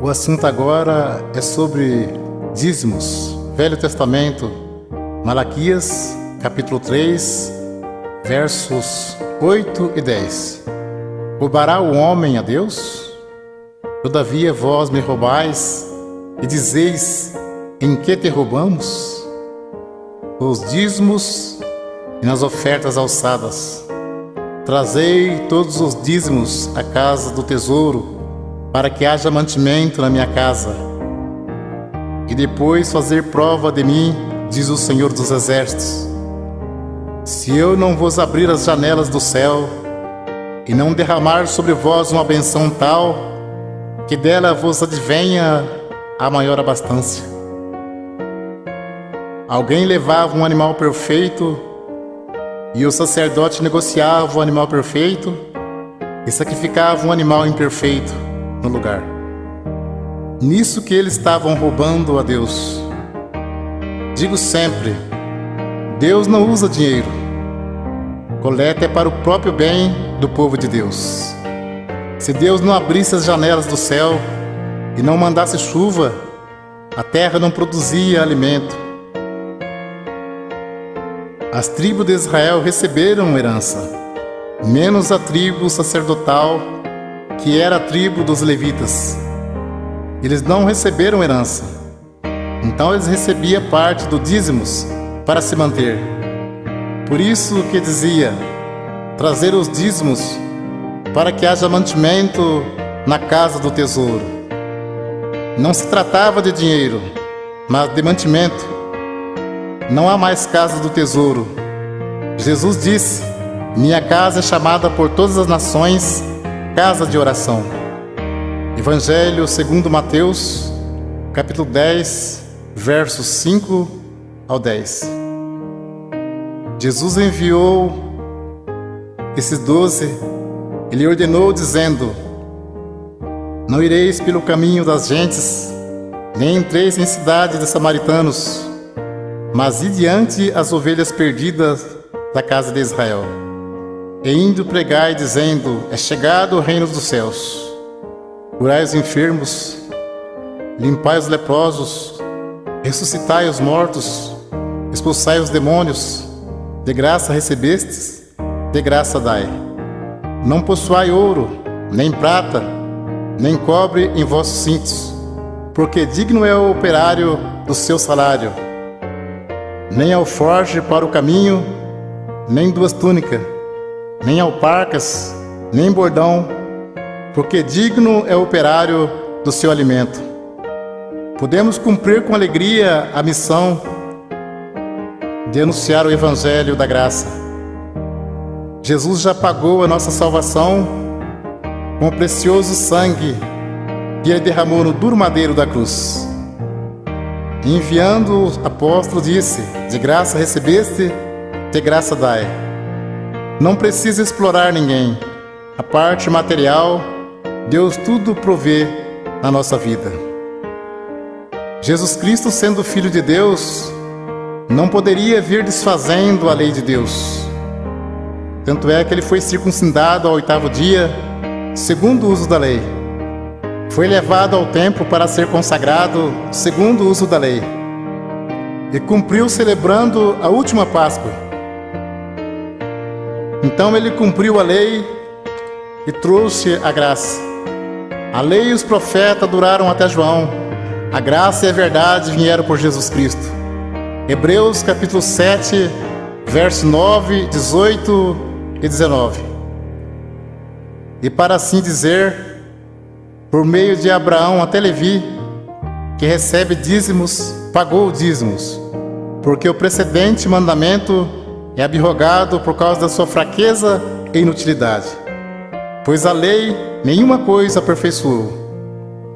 O assunto agora é sobre dízimos, Velho Testamento, Malaquias, capítulo 3, versos 8 e 10. Roubará o homem a Deus? Todavia vós me roubais e dizeis: em que te roubamos? Os dízimos e nas ofertas alçadas. Trazei todos os dízimos à casa do tesouro, para que haja mantimento na minha casa. E depois fazer prova de mim, diz o Senhor dos Exércitos, se eu não vos abrir as janelas do céu e não derramar sobre vós uma benção tal, que dela vos advenha a maior abastança. Alguém levava um animal perfeito e o sacerdote negociava o animal perfeito e sacrificava um animal imperfeito no lugar. Nisso que eles estavam roubando a Deus. Digo sempre, Deus não usa dinheiro. Coleta é para o próprio bem do povo de Deus. Se Deus não abrisse as janelas do céu e não mandasse chuva, a terra não produzia alimento. As tribos de Israel receberam herança, menos a tribo sacerdotal, que era a tribo dos levitas. Eles não receberam herança, então eles recebiam parte do dízimos para se manter. Por isso que dizia, trazer os dízimos para que haja mantimento na casa do tesouro. Não se tratava de dinheiro, mas de mantimento. Não há mais casa do tesouro. Jesus disse, minha casa é chamada por todas as nações casa de oração. Evangelho segundo Mateus, capítulo 10, versos 5 ao 10. Jesus enviou esses 12, ele ordenou dizendo, não ireis pelo caminho das gentes, nem entreis em cidade de samaritanos, mas ide diante as ovelhas perdidas da casa de Israel. E indo pregai, dizendo, é chegado o reino dos céus. Curai os enfermos, limpai os leprosos, ressuscitai os mortos, expulsai os demônios, de graça recebestes, de graça dai. Não possuai ouro, nem prata, nem cobre em vossos cintos, porque digno é o operário do seu salário. Nem alforje para o caminho, nem duas túnicas, nem alparcas, nem bordão, porque digno é o operário do seu alimento. Podemos cumprir com alegria a missão de anunciar o Evangelho da graça. Jesus já pagou a nossa salvação com o precioso sangue que Ele derramou no duro madeiro da cruz. Enviando o apóstolo disse, de graça recebeste, de graça dai. Não precisa explorar ninguém. A parte material, Deus tudo provê na nossa vida. Jesus Cristo, sendo Filho de Deus, não poderia vir desfazendo a lei de Deus. Tanto é que Ele foi circuncidado ao 8º dia, segundo o uso da lei. Foi levado ao templo para ser consagrado, segundo o uso da lei. E cumpriu celebrando a última Páscoa. Então Ele cumpriu a lei e trouxe a graça. A lei e os profetas duraram até João. A graça e a verdade vieram por Jesus Cristo. Hebreus capítulo 7, verso 9, 18 e 19. E para assim dizer, por meio de Abraão até Levi, que recebe dízimos, pagou dízimos, porque o precedente mandamento é abrogado por causa da sua fraqueza e inutilidade. Pois a lei nenhuma coisa aperfeiçoou,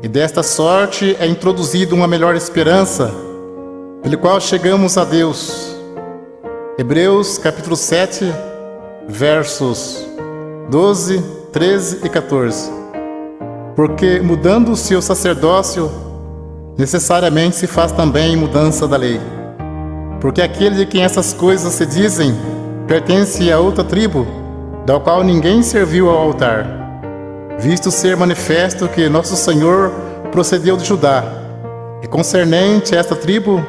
e desta sorte é introduzida uma melhor esperança, pelo qual chegamos a Deus. Hebreus capítulo 7, versos 12, 13 e 14. Porque mudando o seu sacerdócio, necessariamente se faz também mudança da lei. Porque aquele de quem essas coisas se dizem, pertence a outra tribo, da qual ninguém serviu ao altar, visto ser manifesto que nosso Senhor procedeu de Judá, e concernente a esta tribo,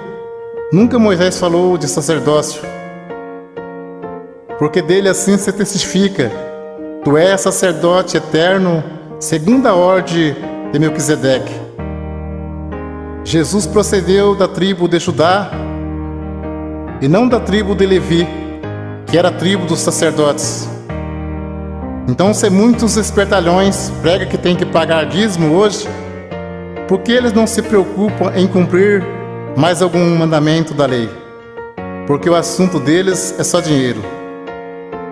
nunca Moisés falou de sacerdócio, porque dele assim se testifica: tu és sacerdote eterno, segundo a ordem de Melquisedeque. Jesus procedeu da tribo de Judá, e não da tribo de Levi, que era a tribo dos sacerdotes. Então, se muitos espertalhões pregam que tem que pagar dízimo hoje, por que eles não se preocupam em cumprir mais algum mandamento da lei? Porque o assunto deles é só dinheiro.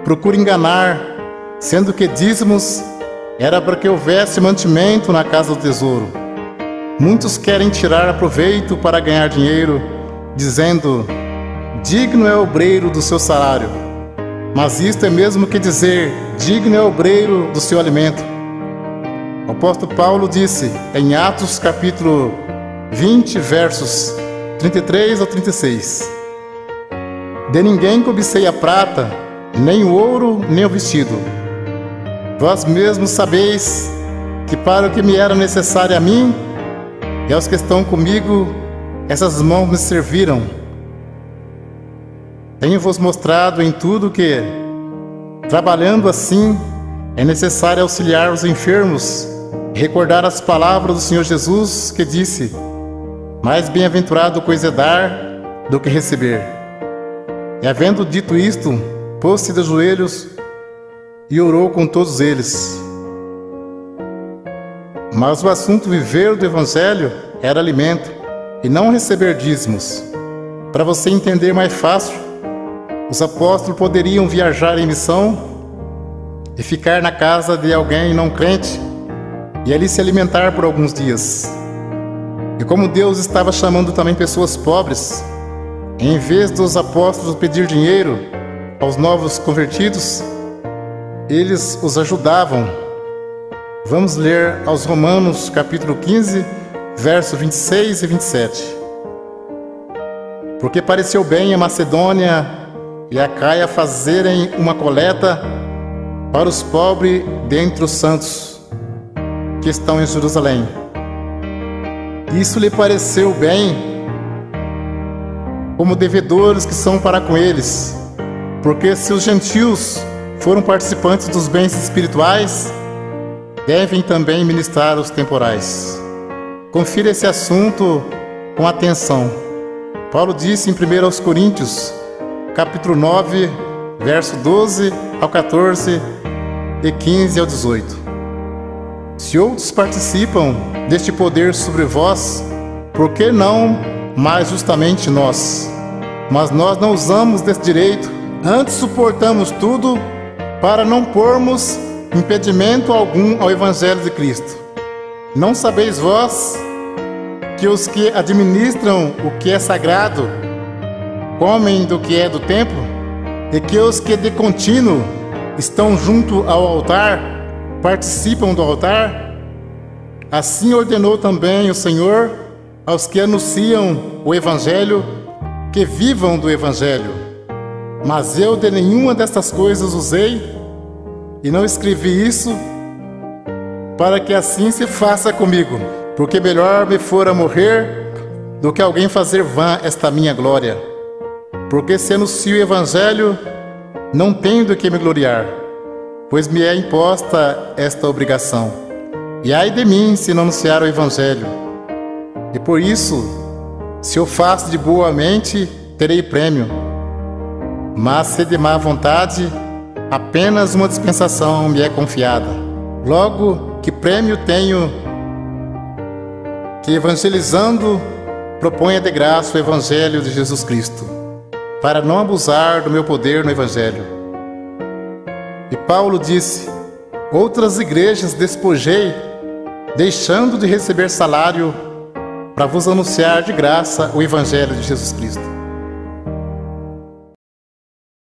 Procura enganar, sendo que dízimos era para que houvesse mantimento na casa do tesouro. Muitos querem tirar proveito para ganhar dinheiro, dizendo: digno é o obreiro do seu salário. Mas isto é mesmo que dizer: digno é o obreiro do seu alimento. O apóstolo Paulo disse em Atos capítulo 20, versos 33 ao 36: de ninguém cobicei a prata, nem o ouro, nem o vestido. Vós mesmos sabeis que para o que me era necessário a mim e aos que estão comigo, essas mãos me serviram. Tenho-vos mostrado em tudo que, trabalhando assim, é necessário auxiliar os enfermos e recordar as palavras do Senhor Jesus, que disse: mais bem-aventurado coisa é dar do que receber. E havendo dito isto, pôs-se de joelhos e orou com todos eles. Mas o assunto viver do Evangelho era alimento, e não receber dízimos. Para você entender mais fácil, os apóstolos poderiam viajar em missão e ficar na casa de alguém não crente e ali se alimentar por alguns dias. E como Deus estava chamando também pessoas pobres, em vez dos apóstolos pedir dinheiro aos novos convertidos, eles os ajudavam. Vamos ler aos Romanos capítulo 15, versos 26 e 27. Porque pareceu bem a Macedônia e a Caia fazerem uma coleta para os pobres dentre os santos que estão em Jerusalém. Isso lhe pareceu bem, como devedores que são para com eles, porque se os gentios foram participantes dos bens espirituais, devem também ministrar os temporais. Confira esse assunto com atenção. Paulo disse em 1 Coríntios, capítulo 9, verso 12 ao 14 e 15 ao 18. Se outros participam deste poder sobre vós, por que não mais justamente nós? Mas nós não usamos desse direito, antes suportamos tudo para não pormos impedimento algum ao Evangelho de Cristo. Não sabeis vós que os que administram o que é sagrado comem do que é do templo, e que os que de contínuo estão junto ao altar participam do altar? Assim ordenou também o Senhor aos que anunciam o Evangelho que vivam do Evangelho. Mas eu de nenhuma destas coisas usei, e não escrevi isso para que assim se faça comigo, porque melhor me fora morrer do que alguém fazer vã esta minha glória. Porque se anuncio o Evangelho, não tenho do que me gloriar, pois me é imposta esta obrigação. E ai de mim se não anunciar o Evangelho. E por isso, se eu faço de boa mente, terei prêmio. Mas se de má vontade, apenas uma dispensação me é confiada. Logo, que prêmio tenho que, evangelizando, proponha de graça o Evangelho de Jesus Cristo, para não abusar do meu poder no Evangelho. E Paulo disse: outras igrejas despojei, deixando de receber salário, para vos anunciar de graça o Evangelho de Jesus Cristo.